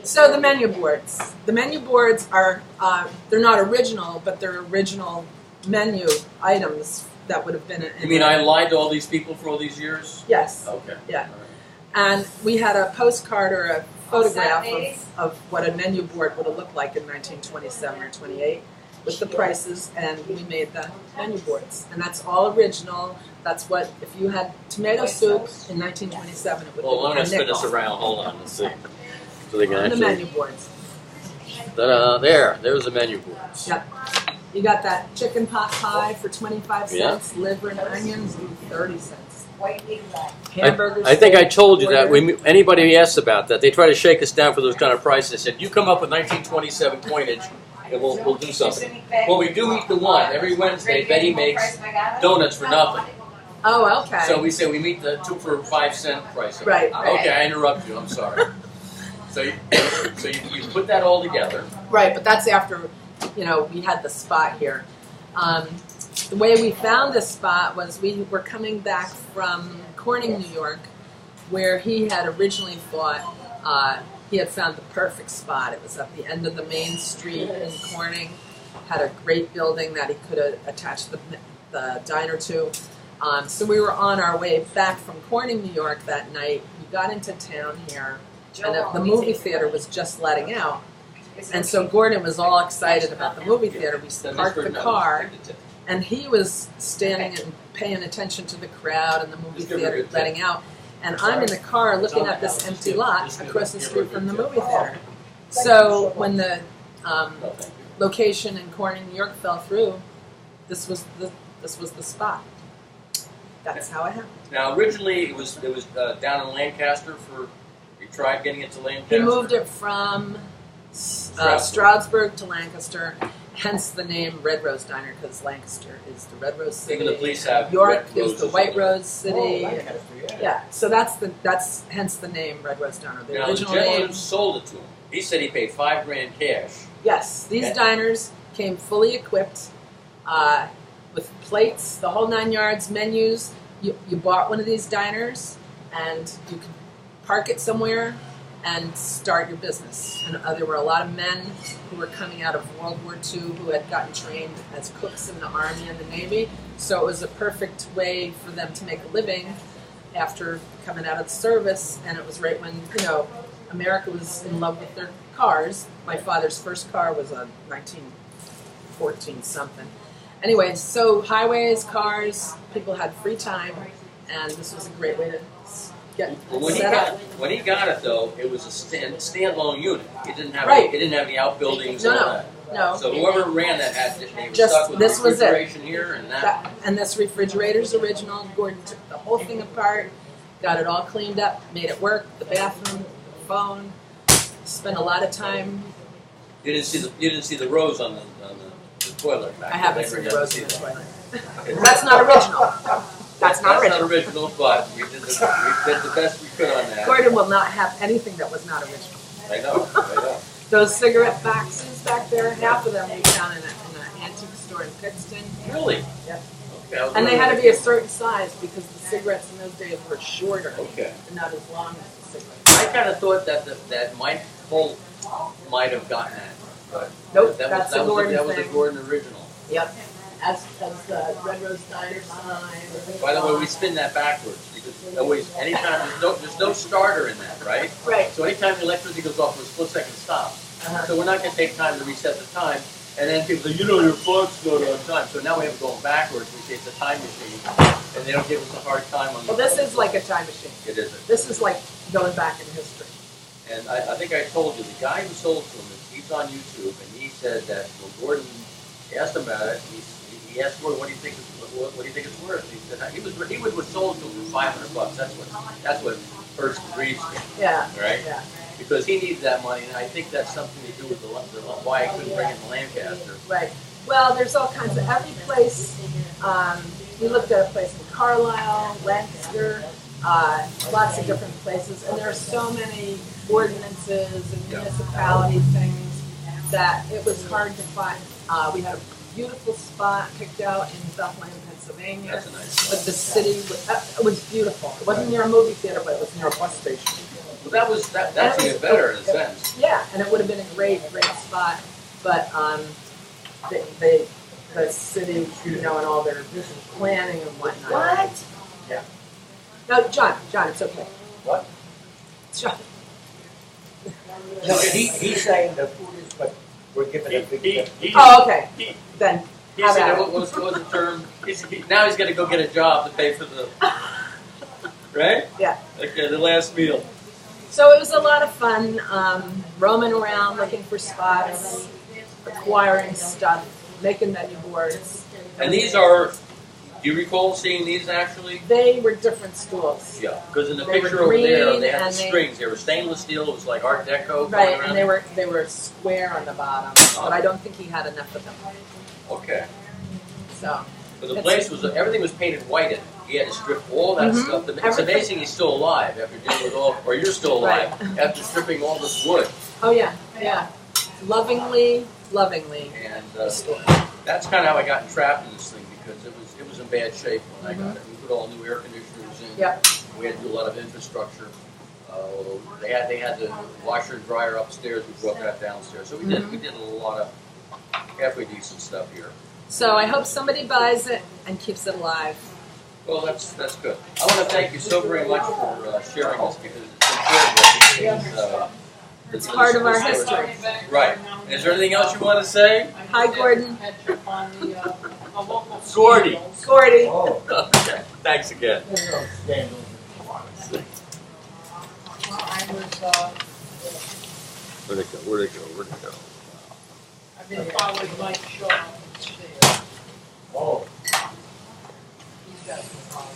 So the menu boards. The menu boards are, they're not original, but they're original menu items that would have been in. You mean I lied to all these people for all these years? Yes. Okay. Yeah. And we had a postcard or a photograph of what a menu board would have looked like in 1927 or 28 with the prices, and we made the menu boards. And that's all original. That's what, if you had tomato soup in 1927, it would Well, I'm be going to spin this around. Hold on. Let's see. So they can the actually... menu boards. There's the menu boards. Yep. You got that chicken pot pie for 25 cents, liver and onions, 30 cents. Hamburgers. I think I told you that when anybody asks about that, they try to shake us down for those kind of prices. They said, you come up with 1927 coinage and we'll do something. Well, we do eat the one. Every Wednesday, Betty makes donuts for nothing. Oh, okay. So we say we meet the 2 for 5 cent price. Right. Okay, I interrupt you. I'm sorry. So you put that all together. Right, but that's after, we had the spot here. The way we found this spot was we were coming back from Corning, New York, where he had originally thought he had found the perfect spot. It was at the end of the main street in Corning, had a great building that he could have attached the diner to. So we were on our way back from Corning, New York that night. We got into town here, and the movie theater was just letting out. And so Gordon was all excited about the movie theater. We parked the car, and he was standing and paying attention to the crowd and the movie theater letting out. And I'm in the car looking at this empty lot across the street from the movie theater. So when the location in Corning, New York fell through, this was the spot. That's how it happened. Now originally it was down in Lancaster for. You tried getting it to Lancaster. He moved it from Stroudsburg to Lancaster. Hence the name Red Rose Diner, because Lancaster is the Red Rose City. Even the police have York red is the White Rose City. Yeah, so that's hence the name Red Rose Diner. The now original the gentleman name. who sold it to him, he said he paid $5 grand cash. Yes, these diners came fully equipped with plates, the whole 9 yards, menus. You bought one of these diners, and you could park it somewhere and start your business. And there were a lot of men who were coming out of World War II who had gotten trained as cooks in the Army and the Navy. So it was a perfect way for them to make a living after coming out of the service. And it was right when, America was in love with their cars. My father's first car was a 1914 something. Anyway, so highways, cars, people had free time, and this was a great way to get set up. When he got it, though, it was a standalone unit. It didn't have Right. It didn't have any outbuildings and all that. No. So whoever ran that had they were Just stuck with this was it. refrigeration here and that. And this refrigerator's original. Gordon took the whole thing apart, got it all cleaned up, made it work. The bathroom, the phone. Spent a lot of time. You didn't see the rose on the toilet. Back I haven't there. seen the rose in the toilet. That's not original. That's not original, but we did the best we could on that. Gordon will not have anything that was not original. I know. Those cigarette boxes back there, half of them we found in an antique store in Pittston. Really? Yep. Okay, And they had to be a certain size because the cigarettes in those days were shorter. Okay. And not as long as the cigarettes. I kind of thought that Mike Holt might have gotten that, but Nope, that that's was a Gordon that was thing. a Gordon original. Yep. As the Red Rose Diner sign. By the way, we spin that backwards because always, anytime there's no starter in that, right? Right. So anytime the electricity goes off, for a split-second stop. So we're not going to take time to reset the time. And then people say, your clock's not on time. So now we have to go backwards. We say it's a time machine, and they don't give us a hard time on. Well, this is like a time machine. It isn't. This is like going back in history. And I think I told you the guy who sold to him, he's on YouTube, and he said that Gordon asked him about it. He asked Gordon, what do you think it's worth? He said he was sold to him for $500. That's what first agreed to. Yeah. Right. Yeah. Because he needs that money, and I think that's something to do with why he couldn't bring it to Lancaster. Right. Well, there's all kinds of every place. We looked at a place in Carlisle, Lancaster, lots of different places, and there are so many ordinances and municipality things that it was hard to find. We had a beautiful spot picked out in Bethlehem, Pennsylvania. That's a nice spot. But the city it was beautiful. It wasn't near a movie theater, but it was near a bus station. Well, that's even better in a sense. Yeah, and it would have been a great spot, but the city, and all their planning and whatnot. What? Yeah. No, John, it's okay. What? John. No, he's saying the food is, but we're giving a big tip. Oh, okay. Then. He said, what was the term? Now he's going to go get a job to pay for the, right? Yeah. Okay, the last meal. So it was a lot of fun, roaming around, looking for spots, acquiring stuff, making menu boards. And these are, do you recall seeing these actually? They were different stools. Yeah, because in the They were picture over there, green they had the and strings. They were stainless steel. It was like Art Deco. Right, going and around. they were square on the bottom, but I don't think he had enough of them. Okay. So. But the place was, everything was painted white in it. He had to strip all that stuff. It's Everything. amazing he's still alive after dealing with all, or you're still alive, after stripping all this wood. Oh yeah, yeah. Lovingly And restored. that's kind of how I got entrapped in this thing, because it was in bad shape when I got it. We put all new air conditioners in. Yep. We had to do a lot of infrastructure. They had the washer and dryer upstairs. We brought that downstairs. So we did a lot of halfway decent stuff here. So I hope somebody buys it and keeps it alive. Well, that's good. I want to thank you so very much for sharing this, because it's important. It's part of our history. Right. Is there anything else you want to say? Hi, Gordon. Gordy. Gordy. Oh, Okay. Thanks again. there's no scandal. Where'd it go? I've been following Mike Shaw upstairs. Oh. He's got the problem.